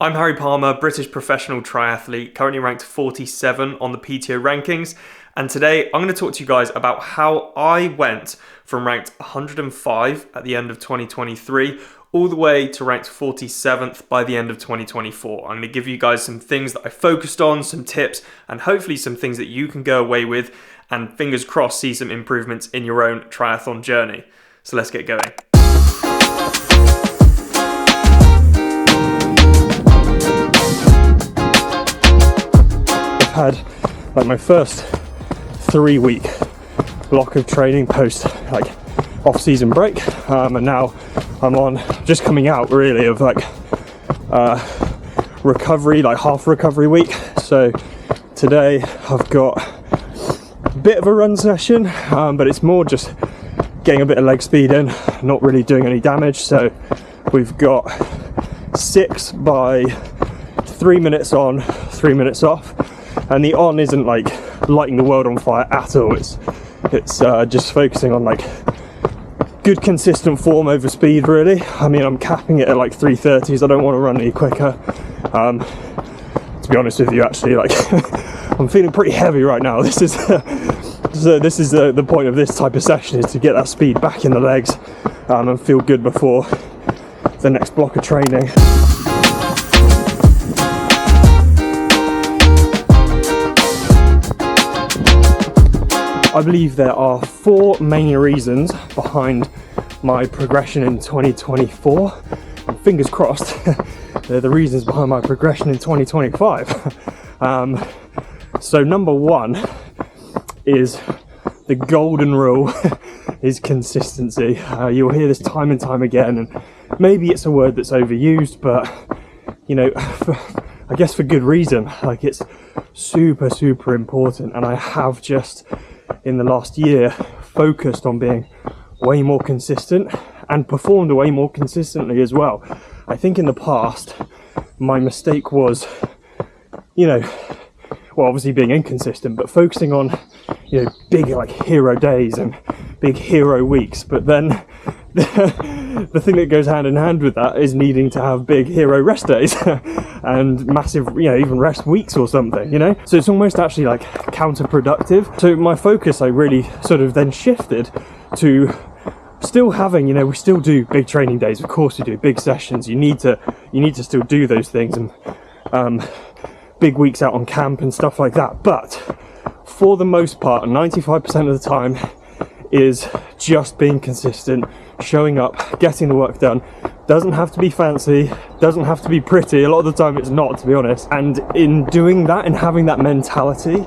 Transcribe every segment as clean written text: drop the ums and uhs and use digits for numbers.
I'm Harry Palmer, British professional triathlete, currently ranked 47 on the PTO rankings, and today I'm going to talk to you guys about how I went from ranked 105 at the end of 2023 all the way to ranked 47th by the end of 2024. I'm going to give you guys some things that I focused on, some tips, and hopefully some things that you can go away with and fingers crossed see some improvements in your own triathlon journey. So let's get going. Had like my first 3-week block of training post off-season break, and now I'm on just coming out really of recovery, half recovery week. So today I've got a bit of a run session, but it's more just getting a bit of leg speed in, not really doing any damage. So we've got 6 by 3 minutes on, 3 minutes off. And the on isn't lighting the world on fire at all. It's just focusing on good consistent form over speed really. I mean, I'm capping it at 3:30s. I don't want to run any quicker. To be honest with you, actually, I'm feeling pretty heavy right now. This is the point of this type of session, is to get that speed back in the legs and feel good before the next block of training. I believe there are 4 main reasons behind my progression in 2024, and fingers crossed they're the reasons behind my progression in 2025. So number 1 is the golden rule is consistency. You'll hear this time and time again, and maybe it's a word that's overused, but I guess for good reason. It's super important, and I have just in the last year focused on being way more consistent and performed way more consistently as well. I think in the past my mistake was, obviously being inconsistent, but focusing on, big hero days and big hero weeks. But then the thing that goes hand in hand with that is needing to have big hero rest days and massive, even rest weeks or something, So it's almost actually counterproductive. So my focus, I really sort of then shifted to still having, we still do big training days. Of course we do big sessions. You need to still do those things, and big weeks out on camp and stuff like that. But for the most part, 95% of the time is just being consistent, showing up, getting the work done. Doesn't have to be fancy, doesn't have to be pretty. A lot of the time it's not, to be honest. And in doing that and having that mentality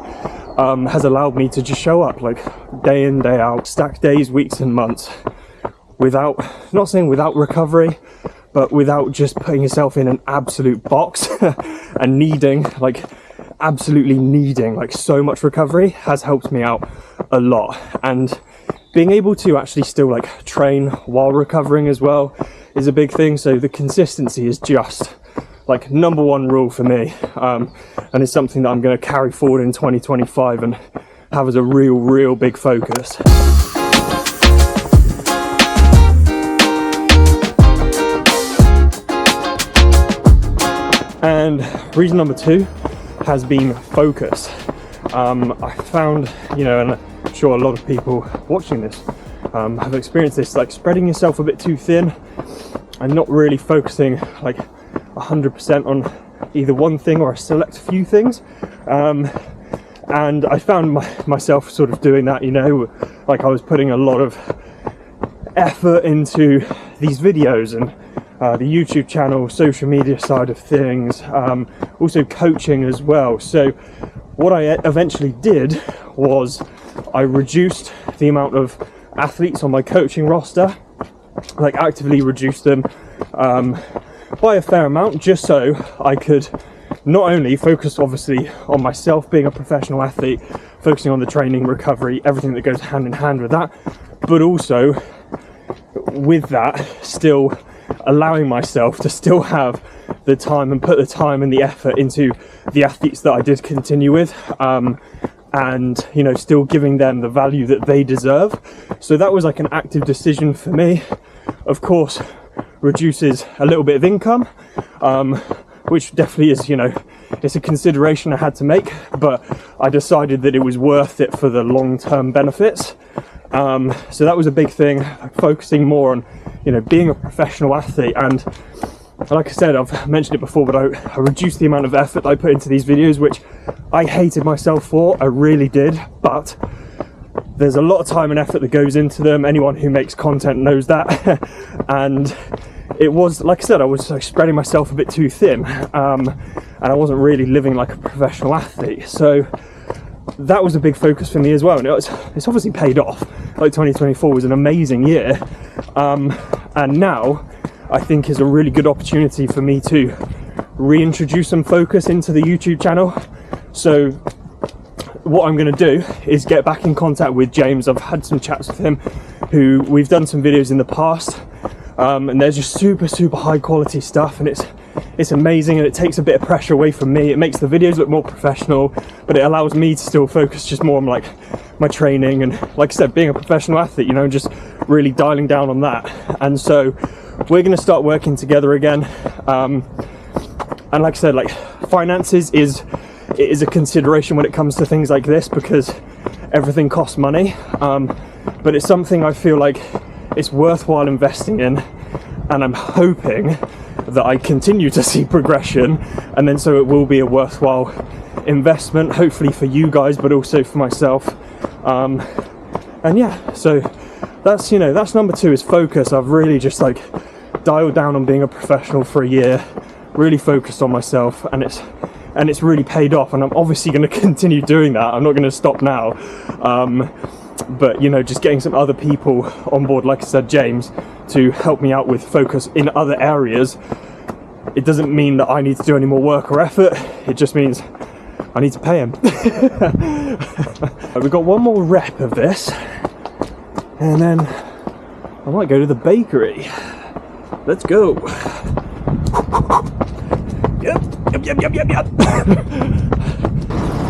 has allowed me to just show up day in, day out, stack days, weeks and months without, not saying without recovery, but without just putting yourself in an absolute box and absolutely needing so much recovery has helped me out a lot. And being able to actually still train while recovering as well is a big thing. So the consistency is just number 1 rule for me, and it's something that I'm going to carry forward in 2025 and have as a real big focus. And reason number 2 has been focus. I found, and I'm sure a lot of people watching this have experienced this, spreading yourself a bit too thin and not really focusing 100% on either one thing or a select few things. And I found myself sort of doing that, I was putting a lot of effort into these videos and the YouTube channel, social media side of things, also coaching as well. So what I eventually did was I reduced the amount of athletes on my coaching roster, actively reduced them by a fair amount, just so I could not only focus obviously on myself being a professional athlete, focusing on the training, recovery, everything that goes hand in hand with that, but also with that still allowing myself to still have the time and put the time and the effort into the athletes that I did continue with, and still giving them the value that they deserve. So that was an active decision for me. Of course, reduces a little bit of income, which definitely is, you know, it's a consideration I had to make, but I decided that it was worth it for the long-term benefits. So that was a big thing, focusing more on, you know, being a professional athlete. And like I said, I've mentioned it before, but I reduced the amount of effort that I put into these videos, which I hated myself for, I really did, but there's a lot of time and effort that goes into them. Anyone who makes content knows that. And it was, like I said, I was like spreading myself a bit too thin, and I wasn't really living like a professional athlete. So that was a big focus for me as well, and it's obviously paid off. Like 2024 was an amazing year, and now I think is a really good opportunity for me to reintroduce some focus into the YouTube channel. So what I'm going to do is get back in contact with James. I've had some chats with him, who we've done some videos in the past, and they're just super high quality stuff, and it's amazing, and it takes a bit of pressure away from me. It makes the videos look more professional, but it allows me to still focus just more on like my training and, like I said, being a professional athlete, you know, just really dialing down on that. And so we're going to start working together again, and like I said, like finances is a consideration when it comes to things like this, because everything costs money, but it's something I feel like it's worthwhile investing in, and I'm hoping that I continue to see progression, and then so it will be a worthwhile investment, hopefully for you guys, but also for myself. And yeah, so that's, you know, that's number 2 is focus. I've really just like dialed down on being a professional for a year, really focused on myself, and it's really paid off, and I'm obviously going to continue doing that. I'm not going to stop now, but you know, just getting some other people on board, like I said, James, to help me out with focus in other areas. It doesn't mean that I need to do any more work or effort, it just means I need to pay him. We've got one more rep of this, and then I might go to the bakery. Let's go. Yep.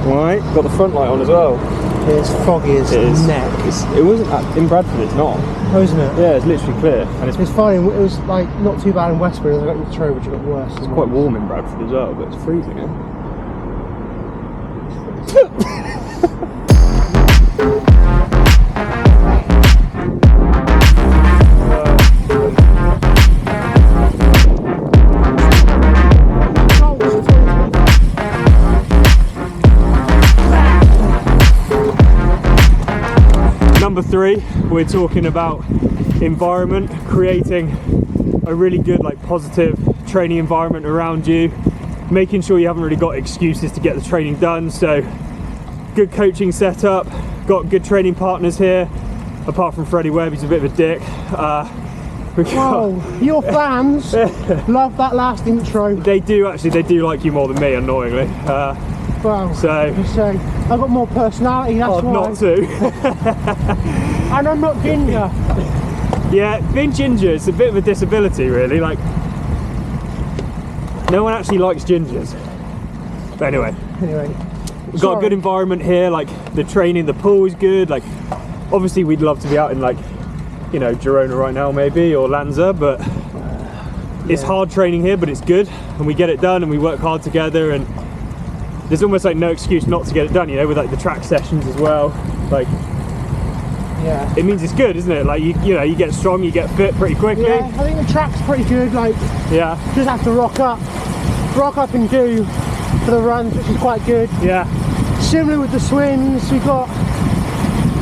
Right, got the front light on as well. It's foggy as neck. It wasn't in Bradford, it's not. Oh, isn't it? Yeah, it's literally clear. And It's fine. It was like not too bad in Westbury. I got into Trowbridge, it got worse. it's quite warm in Bradford as well, but it's freezing, eh? Number 3, we're talking about environment, creating a really good, like, positive training environment around you, making sure you haven't really got excuses to get the training done. So good coaching setup, got good training partners here, apart from Freddie Webb, he's a bit of a dick. Whoa, your fans love that last intro. They do like you more than me, annoyingly. Wow. So I've got more personality, that's why. not to. And I'm not ginger. Yeah, being ginger is a bit of a disability, really. Like, no one actually likes gingers. But anyway, we've got a good environment here. Like, the training, the pool is good. Like, obviously we'd love to be out in, like, you know, Girona right now maybe, or Lanza, but it's hard training here, but it's good, and we get it done, and we work hard together, and there's almost like no excuse not to get it done, you know, with like the track sessions as well. Like, yeah, it means it's good, isn't it? Like, you know, you get strong, you get fit pretty quickly. Yeah, I think the track's pretty good. Like, yeah, just have to rock up and do for the runs, which is quite good. Yeah, similar with the swims, we've got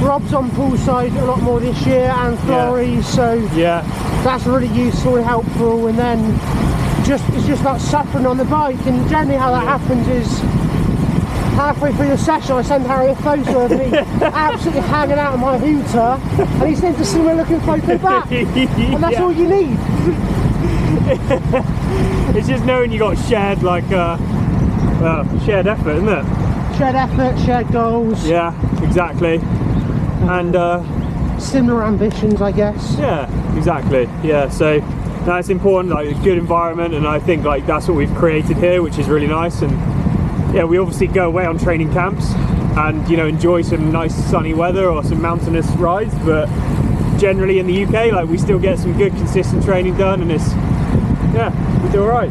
Rob's on poolside a lot more this year, and Florrie, so yeah, that's really useful and helpful. And then it's just about suffering on the bike, and generally how that happens is halfway through the session I send Harry a photo of me absolutely hanging out of my hooter, and he sends a similar looking photo back, and that's all you need. It's just knowing you got shared, like, shared effort, isn't it? Shared effort, shared goals. Yeah, exactly. And similar ambitions, I guess. Yeah, exactly. Yeah, so that's important, like a good environment, and I think like that's what we've created here, which is really nice. And yeah, we obviously go away on training camps and, you know, enjoy some nice sunny weather or some mountainous rides, but generally in the UK, like, we still get some good consistent training done, and it's, yeah, we do all right.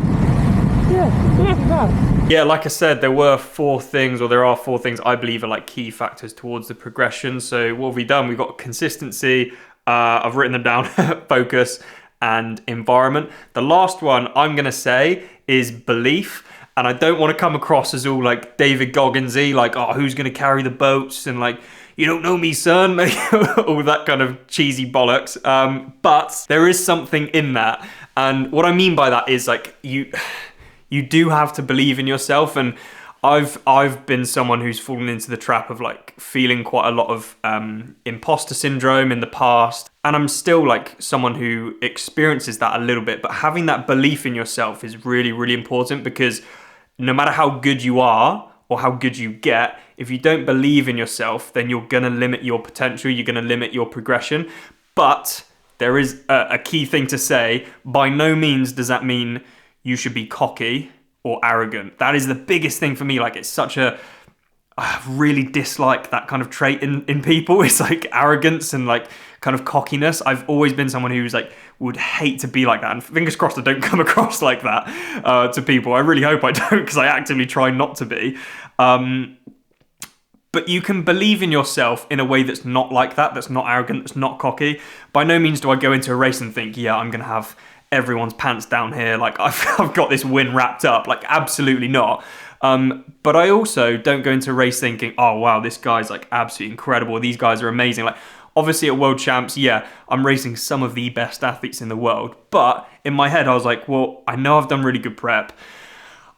Yeah, not too bad. Yeah, like I said, there are 4 things I believe are like key factors towards the progression. So what have we done? We've got consistency, I've written them down, focus, and environment. The last one I'm going to say is belief. And I don't want to come across as all like David Goggins-y, like, oh, who's going to carry the boats? And like, you don't know me, son. All that kind of cheesy bollocks. But there is something in that. And what I mean by that is like, you do have to believe in yourself. And I've been someone who's fallen into the trap of like feeling quite a lot of imposter syndrome in the past. And I'm still like someone who experiences that a little bit. But having that belief in yourself is really, really important, because no matter how good you are or how good you get, if you don't believe in yourself, then you're going to limit your potential, you're going to limit your progression. But there is a key thing to say. By no means does that mean you should be cocky or arrogant. That is the biggest thing for me. Like, it's such a... I really dislike that kind of trait in people. It's like arrogance and like kind of cockiness. I've always been someone who's like would hate to be like that, and fingers crossed I don't come across like that to people. I really hope I don't, because I actively try not to be. But you can believe in yourself in a way that's not like that, that's not arrogant, that's not cocky. By no means do I go into a race and think, yeah, I'm going to have everyone's pants down here, like I've got this win wrapped up. Like, absolutely not. But I also don't go into a race thinking, oh wow, this guy's like absolutely incredible, these guys are amazing. Like, obviously at World Champs, yeah, I'm racing some of the best athletes in the world, but in my head I was like, well, I know I've done really good prep,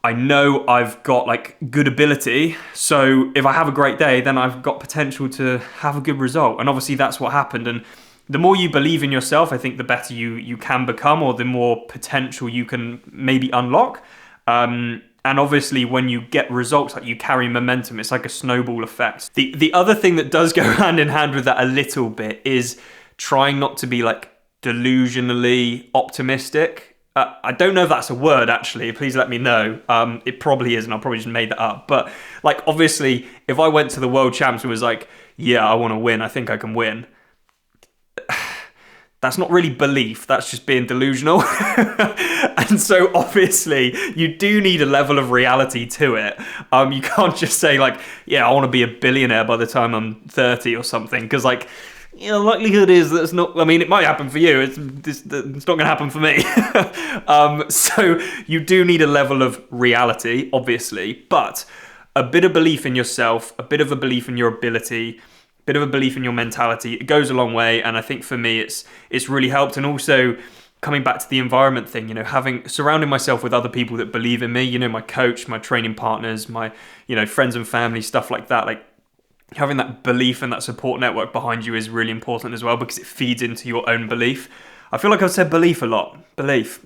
I know I've got like good ability, so if I have a great day, then I've got potential to have a good result. And obviously that's what happened. And the more you believe in yourself, I think the better you can become, or the more potential you can maybe unlock. And obviously when you get results, like, you carry momentum. It's like a snowball effect. The other thing that does go hand in hand with that a little bit is trying not to be like delusionally optimistic. I don't know if that's a word, actually. Please let me know. It probably is, and I probably just made that up. But like, obviously, if I went to the World Champs and was like, yeah, I want to win, I think I can win, that's not really belief, that's just being delusional. And so obviously you do need a level of reality to it. You can't just say like, yeah, I want to be a billionaire by the time I'm 30 or something, because like, you know, likelihood is that's not, I mean, it might happen for you, it's not going to happen for me. So you do need a level of reality, obviously, but a bit of belief in yourself, a bit of a belief in your ability, bit of a belief in your mentality, it goes a long way. And I think for me it's really helped. And also coming back to the environment thing, you know, surrounding myself with other people that believe in me, you know, my coach, my training partners, my, you know, friends and family, stuff like that. Like, having that belief and that support network behind you is really important as well, because it feeds into your own belief. I feel like I've said belief a lot. Belief.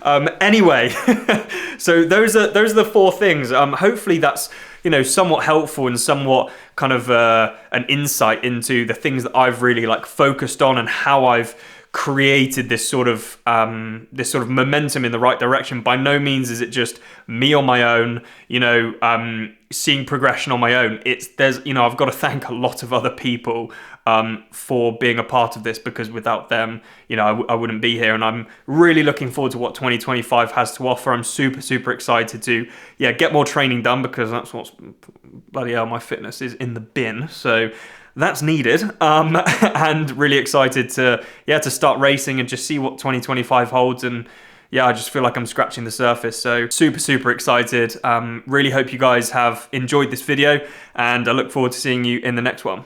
Anyway, so those are the 4 things. Hopefully that's, you know, somewhat helpful and somewhat kind of an insight into the things that I've really like focused on, and how I've created this sort of momentum in the right direction. By no means is it just me on my own, you know, seeing progression on my own. There's, you know, I've got to thank a lot of other people for being a part of this, because without them, you know, I wouldn't be here. And I'm really looking forward to what 2025 has to offer. I'm super, super excited to, yeah, get more training done, because that's what's, bloody hell, my fitness is in the bin. So that's needed, and really excited to start racing and just see what 2025 holds. And yeah, I just feel like I'm scratching the surface. So super, super excited. Really hope you guys have enjoyed this video, and I look forward to seeing you in the next one.